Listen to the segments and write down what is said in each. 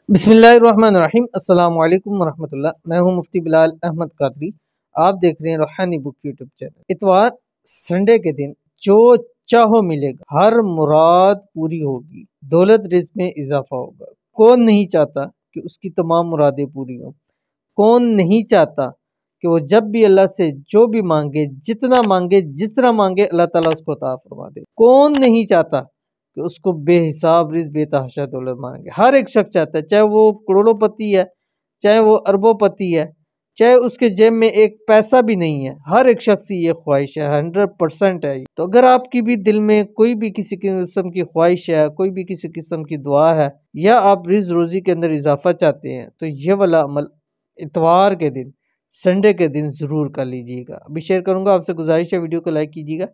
बिस्मिल्लाहिर्रहमानिर्रहीम। अस्सलाम वालेकुम वरहमतुल्लाह। मैं हूं मुफ्ती बिलाल अहमद कादरी। आप देख रहे हैं रूहानी बुक यूट्यूब चैनल। इतवार संडे के दिन जो चाहो मिलेगा, हर मुराद पूरी होगी, दौलत रिज़्क में इजाफा होगा। कौन नहीं चाहता कि उसकी तमाम मुरादें पूरी हों? कौन नहीं चाहता कि वो जब भी अल्लाह से जो भी मांगे, जितना मांगे, जिस तरह मांगे, अल्लाह ताला उसको अता फरमा दे? कौन नहीं चाहता कि उसको बेहिसाब रिज़्क बेतहाशा दौलत मांगे? हर एक शख्स चाहता है, चाहे वो करोड़ोंपति है, चाहे वो अरबोंपति है, चाहे उसके जेब में एक पैसा भी नहीं है। हर एक शख्स की ये ख्वाहिश है, 100% है। तो अगर आपकी भी दिल में कोई भी किसी किस्म की ख्वाहिश है, कोई भी किसी किस्म की दुआ है, या आप रिज़्क रोज़ी के अंदर इजाफा चाहते हैं, तो ये वाला अमल इतवार के दिन, संडे के दिन ज़रूर कर लीजिएगा। अभी शेयर करूँगा, आपसे गुजारिश है वीडियो को लाइक कीजिएगा।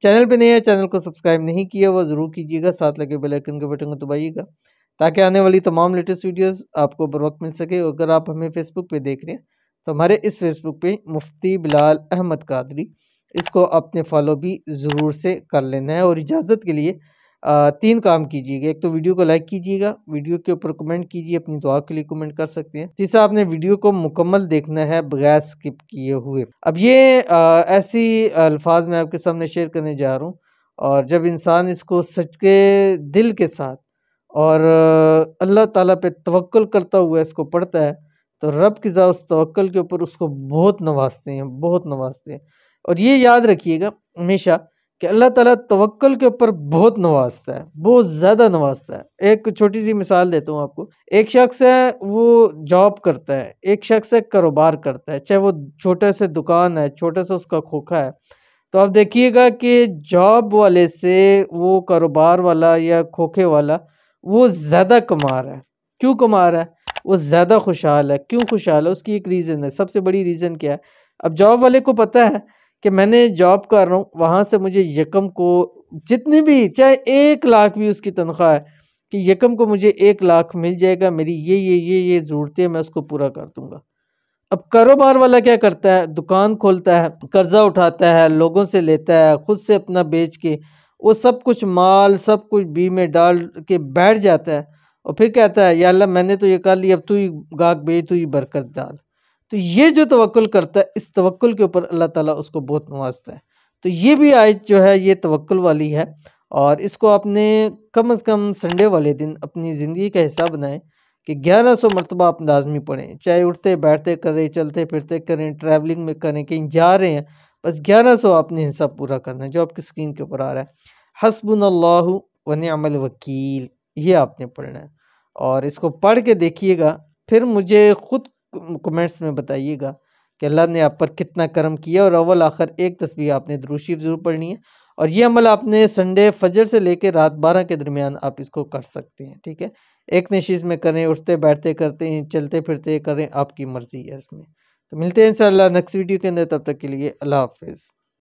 चैनल पे नए हैं, चैनल को सब्सक्राइब नहीं किया वो ज़रूर कीजिएगा। साथ लगे बेल आइकन के बटन को दबाइएगा ताकि आने वाली तमाम लेटेस्ट वीडियोस आपको बर वक्त मिल सके। अगर आप हमें फेसबुक पे देख रहे हैं तो हमारे इस फेसबुक पे मुफ्ती बिलाल अहमद कादरी, इसको अपने फॉलो भी ज़रूर से कर लेना है। और इजाज़त के लिए 3 काम कीजिएगा। एक तो वीडियो को लाइक कीजिएगा, वीडियो के ऊपर कमेंट कीजिए, अपनी दुआ के लिए कमेंट कर सकते हैं। तीसरा, आपने वीडियो को मुकम्मल देखना है बगैर स्किप किए हुए। अब ये ऐसी अल्फाज मैं आपके सामने शेयर करने जा रहा हूँ, और जब इंसान इसको सच के दिल के साथ और अल्लाह ताला पे तवक्कुल करता हुआ इसको पढ़ता है, तो रब की ज़ात उस तवक्कुल के ऊपर उसको बहुत नवाजते हैं, बहुत नवाजते हैं। और ये याद रखिएगा हमेशा कि अल्लाह ताला तवक्कुल के ऊपर बहुत नवाजता है, बहुत ज़्यादा नवाजता है। एक छोटी सी मिसाल देता हूँ आपको। एक शख्स है, वो जॉब करता है, एक शख्स है कारोबार करता है, चाहे वो छोटे से दुकान है, छोटा सा उसका खोखा है। तो आप देखिएगा कि जॉब वाले से वो कारोबार वाला या खोखे वाला वो ज़्यादा कमा रहा है। क्यों कमा रहा है? वो ज़्यादा खुशहाल है। क्यों खुशहाल है? उसकी एक रीज़न है। सबसे बड़ी रीज़न क्या है? अब जॉब वाले को पता है कि मैंने जॉब कर रहा हूँ, वहाँ से मुझे यकम को जितनी भी, चाहे 1 लाख भी उसकी तनख्वाह है, कि यकम को मुझे 1 लाख मिल जाएगा, मेरी ये ज़रूरतें मैं उसको पूरा कर दूँगा। अब कारोबार वाला क्या करता है? दुकान खोलता है, कर्जा उठाता है, लोगों से लेता है, खुद से अपना बेच के वो सब कुछ माल सब कुछ बी में डाल के बैठ जाता है, और फिर कहता है या अल्लाह मैंने तो ये कर लिया, अब तू ही गाहक बेच, तू ही बरकत डाल। तो ये जो तवक्कुल करता है, इस तवक्कुल के ऊपर अल्लाह ताला उसको बहुत नवाजता है। तो ये भी आयत जो है ये तवक्कुल वाली है, और इसको आपने कम से कम संडे वाले दिन अपनी ज़िंदगी का हिस्सा बनाएं कि 1100 मरतबा आप लाज़मी पढ़ें। चाहे उठते बैठते करें, चलते फिरते करें, ट्रैवलिंग में करें, कहीं जा रहे हैं, बस 1100 आपने हिस्सा पूरा करना है जो आपकी स्क्रीन के ऊपर आ रहा है। हस्बुनल्लाहु व निअमल वकील, ये आपने पढ़ना है। और इसको पढ़ के देखिएगा, फिर मुझे खुद कमेंट्स में बताइएगा कि अल्लाह ने आप पर कितना करम किया। और अव्वल आखिर एक तस्बीह आपने दुरूद शरीफ ज़रूर पढ़नी है, और ये अमल आपने संडे फजर से लेकर रात 12 के दरमियान आप इसको कर सकते हैं। ठीक है, एक नशीज़ में करें, उठते बैठते करते हैं, चलते फिरते करें, आपकी मर्ज़ी है इसमें। तो मिलते हैं इंशाअल्लाह नेक्स्ट वीडियो के अंदर, तब तक के लिए अल्लाह हाफ़िज़।